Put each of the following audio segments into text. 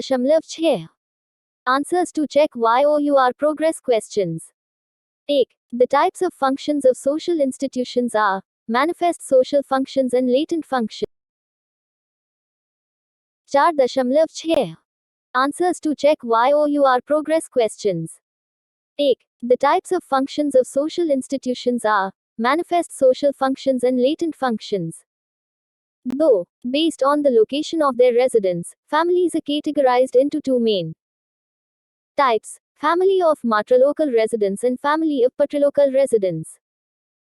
4.6 Answers to check YOUR progress questions. 1. The types of functions of social institutions are manifest social functions and latent functions. 4.6 Answers to check YOUR progress questions. 1. The types of functions of social institutions are manifest social functions and latent functions. Though, based on the location of their residence, families are categorized into two main types: family of matrilocal residence and family of patrilocal residence.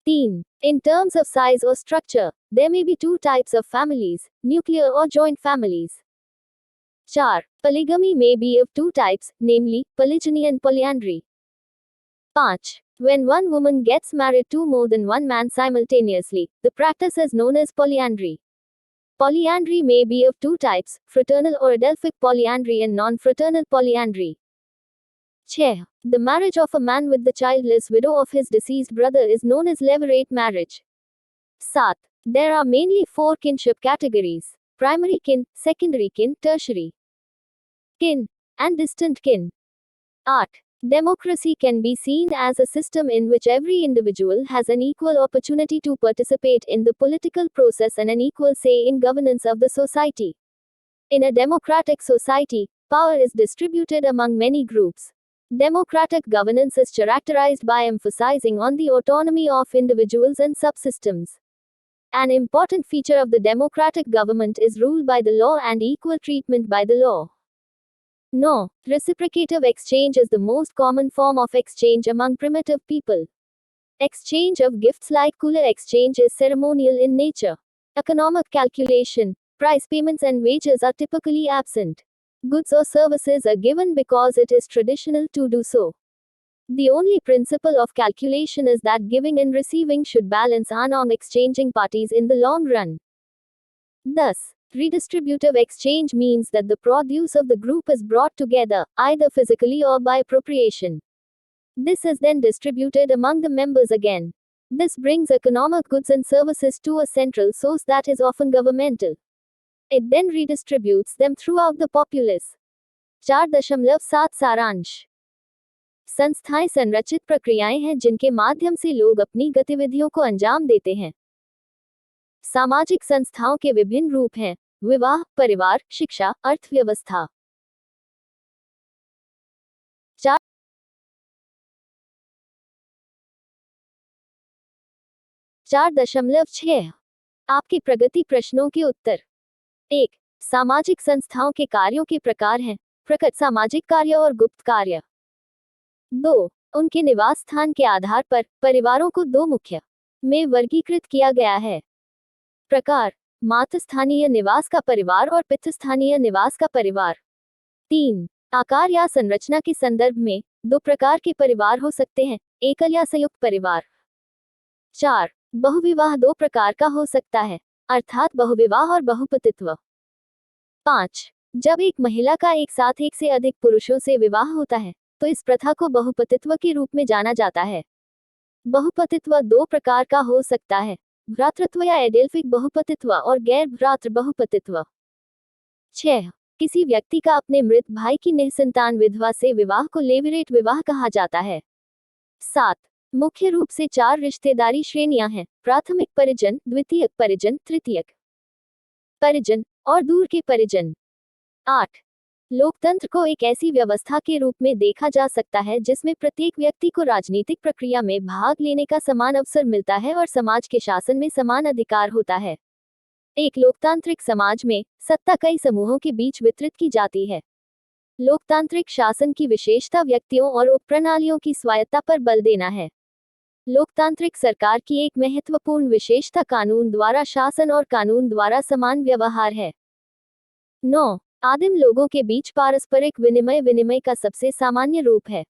3. In terms of size or structure, there may be two types of families, nuclear or joint families. 4. Polygamy may be of two types, namely, polygyny and polyandry. 5. When one woman gets married to more than one man simultaneously, the practice is known as polyandry. Polyandry may be of two types, fraternal or adelphic polyandry and non-fraternal polyandry. 6. The marriage of a man with the childless widow of his deceased brother is known as levirate marriage. 7. There are mainly four kinship categories: primary kin, secondary kin, tertiary kin, and distant kin. 8. Democracy can be seen as a system in which every individual has an equal opportunity to participate in the political process and an equal say in governance of the society. In a democratic society, power is distributed among many groups. Democratic governance is characterized by emphasizing on the autonomy of individuals and subsystems. An important feature of the democratic government is rule by the law and equal treatment by the law. No, reciprocative exchange is the most common form of exchange among primitive people. Exchange of gifts like kula exchange is ceremonial in nature. Economic calculation, price payments and wages are typically absent. Goods or services are given because it is traditional to do so. The only principle of calculation is that giving and receiving should balance among exchanging parties in the long run. Thus, redistributive exchange means that the produce of the group is brought together, either physically or by appropriation. This is then distributed among the members again. This brings economic goods and services to a central source that is often governmental. It then redistributes them throughout the populace. 4.7 सारांश. संस्थाएं संरचित प्रक्रियाएं हैं जिनके माध्यम से लोग अपनी गतिविधियों को अंजाम देते हैं. सामाजिक संस्थाओं के विभिन्न रूप हैं: विवाह, परिवार, शिक्षा, अर्थव्यवस्था. 4.6 आपके प्रगति प्रश्नों के उत्तर. 1. सामाजिक संस्थाओं के कार्यों के प्रकार हैं: प्रकट सामाजिक कार्य और गुप्त कार्य. 2. उनके निवास स्थान के आधार पर परिवारों को दो मुख्य में वर्गीकृत किया गया है. प्रकार: मातृ स्थानीय निवास का परिवार और पितृ स्थानीय निवास का परिवार. 3. आकार या संरचना के संदर्भ में दो प्रकार के परिवार हो सकते हैं: एकल या संयुक्त परिवार. 4. बहुविवाह दो प्रकार का हो सकता है, अर्थात बहुविवाह और बहुपतित्व. 5. जब एक महिला का एक साथ एक से अधिक पुरुषों से विवाह होता है, तो इस प्रथा को बहुपतित्व के रूप में जाना जाता है. बहुपतित्व दो प्रकार का हो सकता है: भ्रातृत्व या एडेल्फिक बहुपतित्व और गैर भ्रातृ बहुपतित्व. 6. किसी व्यक्ति का अपने मृत भाई की निःसंतान विधवा से विवाह को लेविरेट विवाह कहा जाता है. 7. मुख्य रूप से 4 रिश्तेदारी श्रेणियां हैं: प्राथमिक परिजन, द्वितीयक परिजन, तृतीयक परिजन और दूर के परिजन. 8. लोकतंत्र को एक ऐसी व्यवस्था के रूप में देखा जा सकता है जिसमें प्रत्येक व्यक्ति को राजनीतिक प्रक्रिया में भाग लेने का समान अवसर मिलता है और समाज के शासन में समान अधिकार होता है. एक लोकतांत्रिक समाज में सत्ता कई समूहों के बीच वितरित की जाती है. लोकतांत्रिक शासन की विशेषता व्यक्तियों और उपप्रणालियों की स्वायत्ता पर बल देना है. लोकतांत्रिक सरकार की एक महत्वपूर्ण विशेषता कानून द्वारा शासन और कानून द्वारा समान व्यवहार है. 9. आदिम लोगों के बीच पारस्परिक विनिमय विनिमय का सबसे सामान्य रूप है.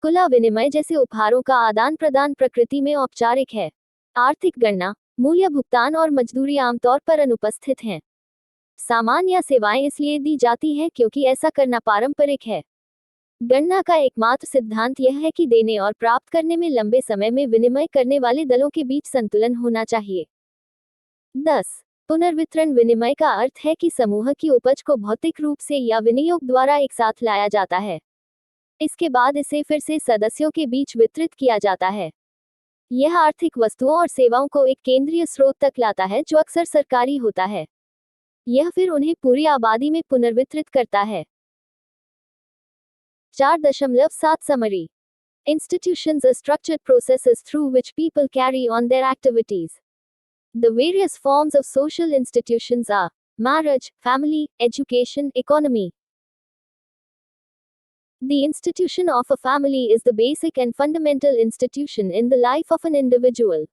कुला विनिमय जैसे उपहारों का आदान प्रदान प्रकृति में औपचारिक है. आर्थिक गणना, मूल्य भुगतान और मजदूरी आमतौर पर अनुपस्थित हैं. सामान या सेवाएं इसलिए दी जाती हैं क्योंकि ऐसा करना पारंपरिक है. गणना का एकमात्र सिद्धांत यह है कि देने और प्राप्त करने में लंबे समय में विनिमय करने वाले दलों के बीच संतुलन होना चाहिए. 10. पुनर्वितरण विनिमय का अर्थ है कि समूह की उपज को भौतिक रूप से या विनियोग द्वारा एक साथ लाया जाता है। इसके बाद इसे फिर से सदस्यों के बीच वितरित किया जाता है। यह आर्थिक वस्तुओं और सेवाओं को एक केंद्रीय स्रोत तक लाता है जो अक्सर सरकारी होता है। यह फिर उन्हें पूरी आबादी में पुनर्वितरित करता है। 4.7 summary. Institutions are structured processes through which people carry on their activities. The various forms of social institutions are marriage, family, education, economy. The institution of a family is the basic and fundamental institution in the life of an individual.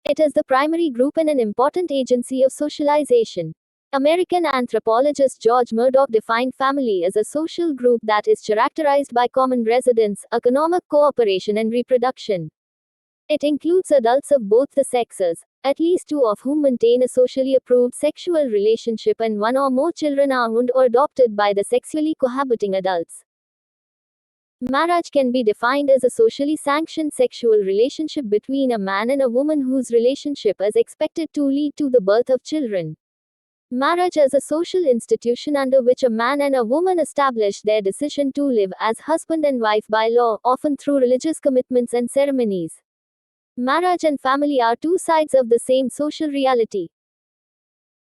It is the primary group and an important agency of socialization. American anthropologist George Murdoch defined family as a social group that is characterized by common residence, economic cooperation, and reproduction. It includes adults of both the sexes, at least two of whom maintain a socially approved sexual relationship, and one or more children are owned or adopted by the sexually cohabiting adults. Marriage can be defined as a socially sanctioned sexual relationship between a man and a woman whose relationship is expected to lead to the birth of children. Marriage is a social institution under which a man and a woman establish their decision to live as husband and wife by law, often through religious commitments and ceremonies. Marriage and family are two sides of the same social reality.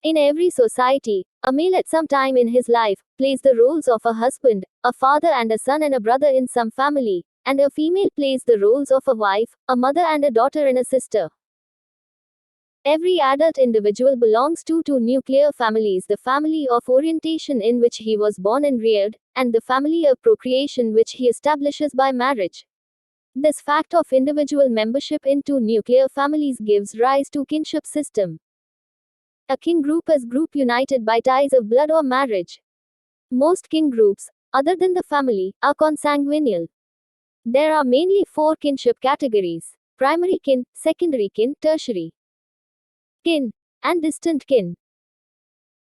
In every society, a male at some time in his life plays the roles of a husband, a father and a son and a brother in some family, and a female plays the roles of a wife, a mother and a daughter and a sister. Every adult individual belongs to two nuclear families: the family of orientation in which he was born and reared, and the family of procreation which he establishes by marriage. This fact of individual membership in two nuclear families gives rise to kinship system. A kin group is group united by ties of blood or marriage. Most kin groups, other than the family, are consanguineal. There are mainly four kinship categories: primary kin, secondary kin, tertiary kin, and distant kin.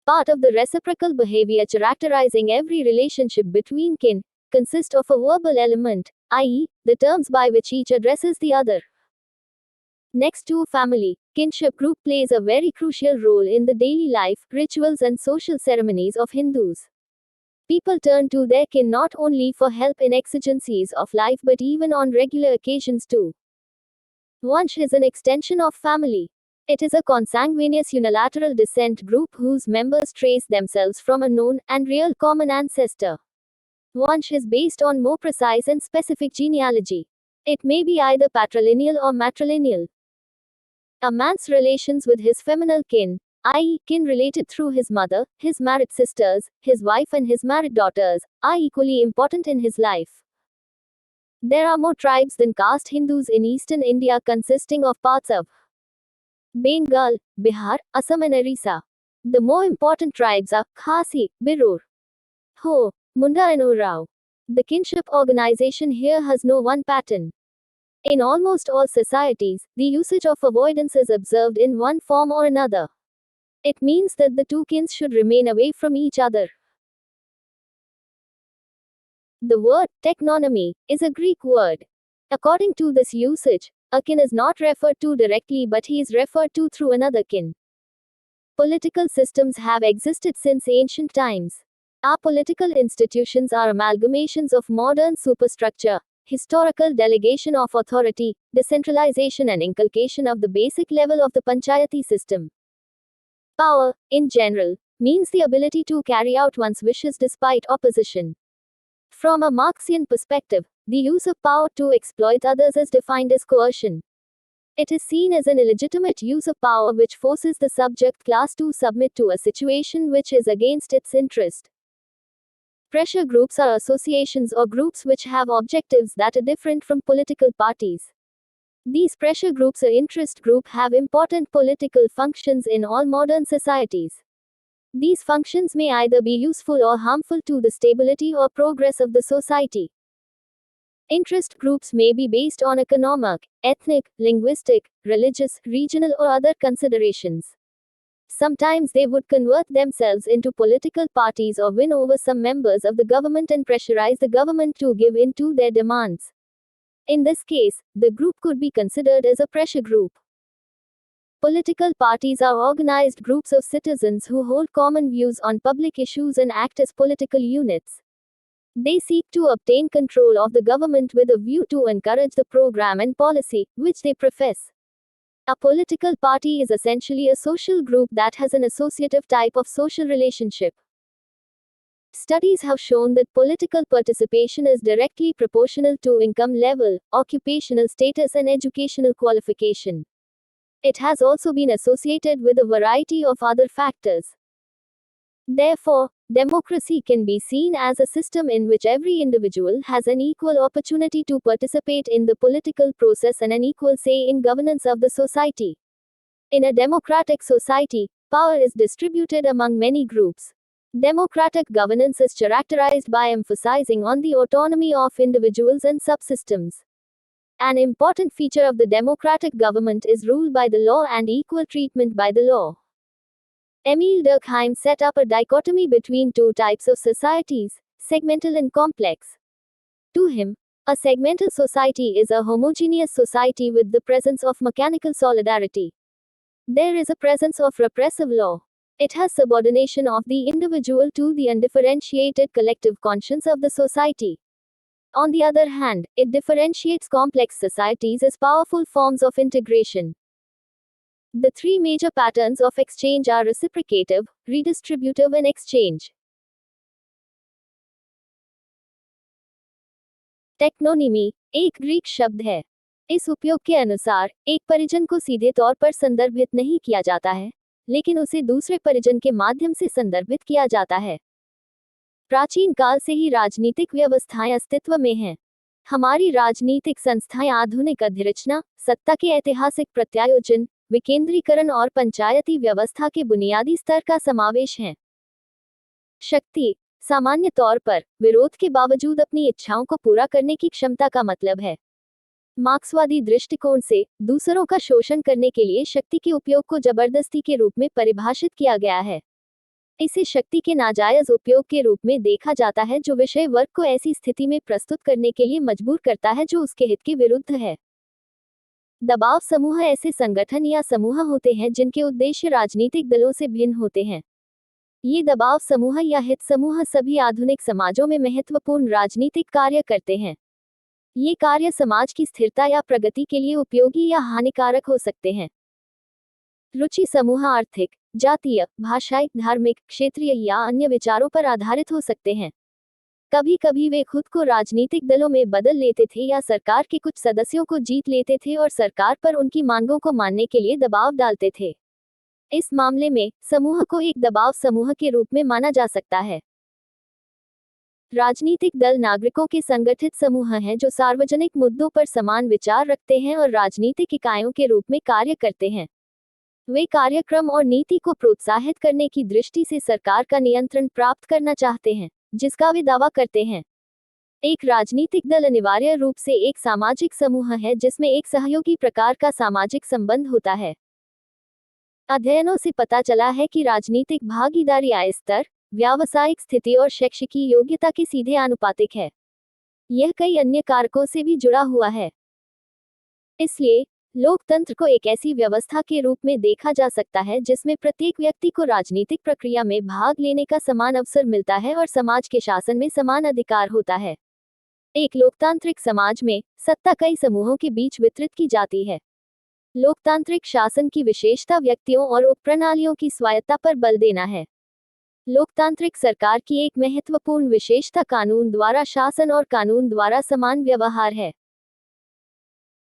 Part of the reciprocal behavior characterizing every relationship between kin consists of a verbal element, i.e., the terms by which each addresses the other. Next to family, kinship group plays a very crucial role in the daily life, rituals, and social ceremonies of Hindus. People turn to their kin not only for help in exigencies of life but even on regular occasions too. Vansh is an extension of family. It is a consanguineous unilateral descent group whose members trace themselves from a known and real common ancestor. Vansh is based on more precise and specific genealogy. It may be either patrilineal or matrilineal. A man's relations with his feminine kin, i.e., kin related through his mother, his married sisters, his wife, and his married daughters, are equally important in his life. There are more tribes than caste Hindus in eastern India, consisting of parts of Bengal, Bihar, Assam, and Orissa. The more important tribes are Khasi, Birur, Ho, Munda, and Orao. The kinship organization here has no one pattern. In almost all societies, the usage of avoidance is observed in one form or another. It means that the two kins should remain away from each other. The word technonomy is a Greek word. According to this usage, a kin is not referred to directly but he is referred to through another kin. Political systems have existed since ancient times. Our political institutions are amalgamations of modern superstructure, historical delegation of authority, decentralization, and inculcation of the basic level of the panchayati system. Power, in general, means the ability to carry out one's wishes despite opposition. From a Marxian perspective, the use of power to exploit others is defined as coercion. It is seen as an illegitimate use of power which forces the subject class to submit to a situation which is against its interest. Pressure groups are associations or groups which have objectives that are different from political parties. These pressure groups or interest groups have important political functions in all modern societies. These functions may either be useful or harmful to the stability or progress of the society. Interest groups may be based on economic, ethnic, linguistic, religious, regional, or other considerations. Sometimes they would convert themselves into political parties or win over some members of the government and pressurize the government to give in to their demands. In this case, the group could be considered as a pressure group. Political parties are organized groups of citizens who hold common views on public issues and act as political units. They seek to obtain control of the government with a view to encourage the program and policy which they profess. A political party is essentially a social group that has an associative type of social relationship. Studies have shown that political participation is directly proportional to income level, occupational status, and educational qualification. It has also been associated with a variety of other factors. Therefore, democracy can be seen as a system in which every individual has an equal opportunity to participate in the political process and an equal say in governance of the society. In a democratic society, power is distributed among many groups. Democratic governance is characterized by emphasizing on the autonomy of individuals and subsystems. An important feature of the democratic government is rule by the law and equal treatment by the law. Emile Durkheim set up a dichotomy between two types of societies, segmental and complex. To him, a segmental society is a homogeneous society with the presence of mechanical solidarity. There is a presence of repressive law. It has subordination of the individual to the undifferentiated collective conscience of the society. On the other hand, it differentiates complex societies as powerful forms of integration. The three major patterns of exchange are reciprocative, redistributive, and exchange. टेक्नोनिमी एक Greek शब्द है. इस उपयोग के अनुसार एक परिजन को सीधे तौर पर संदर्भित नहीं किया जाता है, लेकिन उसे दूसरे परिजन के माध्यम से संदर्भित किया जाता है. प्राचीन काल से ही राजनीतिक व्यवस्थाएं अस्तित्व में हैं. हमारी राजनीतिक संस्थाएं आधुनिक अधिरचना, सत्ता के ऐतिहासिक प्रत्यायोजन, विकेंद्रीकरण और पंचायती व्यवस्था के बुनियादी स्तर का समावेश हैं. शक्ति सामान्य तौर पर विरोध के बावजूद अपनी इच्छाओं को पूरा करने की क्षमता का मतलब है. मार्क्सवादी दृष्टिकोण से दूसरों का शोषण करने के लिए शक्ति के उपयोग को जबरदस्ती के रूप में परिभाषित किया गया है. इसे शक्ति के नाजायज उपयोग के रूप में देखा जाता है जो विषय वर्ग को ऐसी स्थिति में प्रस्तुत करने के लिए मजबूर करता है जो उसके हित के विरुद्ध है. दबाव समूह ऐसे संगठन या समूह होते हैं जिनके उद्देश्य राजनीतिक दलों से भिन्न होते हैं. ये दबाव समूह या हित समूह सभी आधुनिक समाजों में महत्वपूर्ण राजनीतिक कार्य करते हैं. ये कार्य समाज की स्थिरता या प्रगति के लिए उपयोगी या हानिकारक हो सकते हैं. रुचि समूह आर्थिक, जातीय, भाषाई, धार्मिक, क्षेत्रीय या अन्य विचारों पर आधारित हो सकते हैं. कभी कभी वे खुद को राजनीतिक दलों में बदल लेते थे या सरकार के कुछ सदस्यों को जीत लेते थे और सरकार पर उनकी मांगों को मानने के लिए दबाव डालते थे. इस मामले में समूह को एक दबाव समूह के रूप में माना जा सकता है. राजनीतिक दल नागरिकों के संगठित समूह हैं जो सार्वजनिक मुद्दों पर समान विचार रखते हैं और राजनीतिक इकाइयों के रूप में कार्य करते हैं. वे कार्यक्रम और नीति को प्रोत्साहित करने की दृष्टि से सरकार का नियंत्रण प्राप्त करना चाहते हैं, जिसका वे दावा करते हैं. एक राजनीतिक दल अनिवार्य रूप से एक सामाजिक समूह है जिसमें एक सहयोगी प्रकार का सामाजिक संबंध होता है. अध्ययनों से पता चला है कि राजनीतिक भागीदारी आय स्तर, व्यावसायिक स्थिति और शैक्षिकी योग्यता के सीधे आनुपातिक है. यह कई अन्य कारकों से भी जुड़ा हुआ है. इसलिए लोकतंत्र को एक ऐसी व्यवस्था के रूप में देखा जा सकता है जिसमें प्रत्येक व्यक्ति को राजनीतिक प्रक्रिया में भाग लेने का समान अवसर मिलता है और समाज के शासन में समान अधिकार होता है. एक लोकतांत्रिक समाज में सत्ता कई समूहों के बीच वितरित की जाती है. लोकतांत्रिक शासन की विशेषता व्यक्तियों और उपप्रणालियों की स्वायत्ता पर बल देना है. लोकतांत्रिक सरकार की एक महत्वपूर्ण विशेषता कानून द्वारा शासन और कानून द्वारा समान व्यवहार है.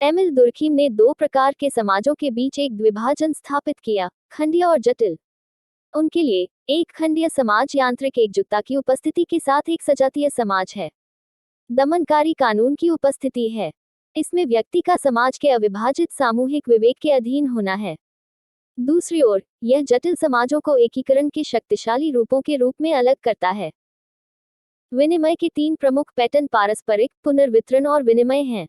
एमिल दुर्खीम ने दो प्रकार के समाजों के बीच एक द्विभाजन स्थापित किया, खंडीय और जटिल. उनके लिए एक खंडीय समाज यांत्रिक एकजुटता की उपस्थिति के साथ एक सजातीय समाज है. दमनकारी कानून की उपस्थिति है. इसमें व्यक्ति का समाज के अविभाजित सामूहिक विवेक के अधीन होना है. दूसरी ओर, यह जटिल समाजों को एकीकरण के शक्तिशाली रूपों के रूप में अलग करता है. विनिमय के तीन प्रमुख पैटर्न पारस्परिक, पुनर्वितरण और विनिमय हैं.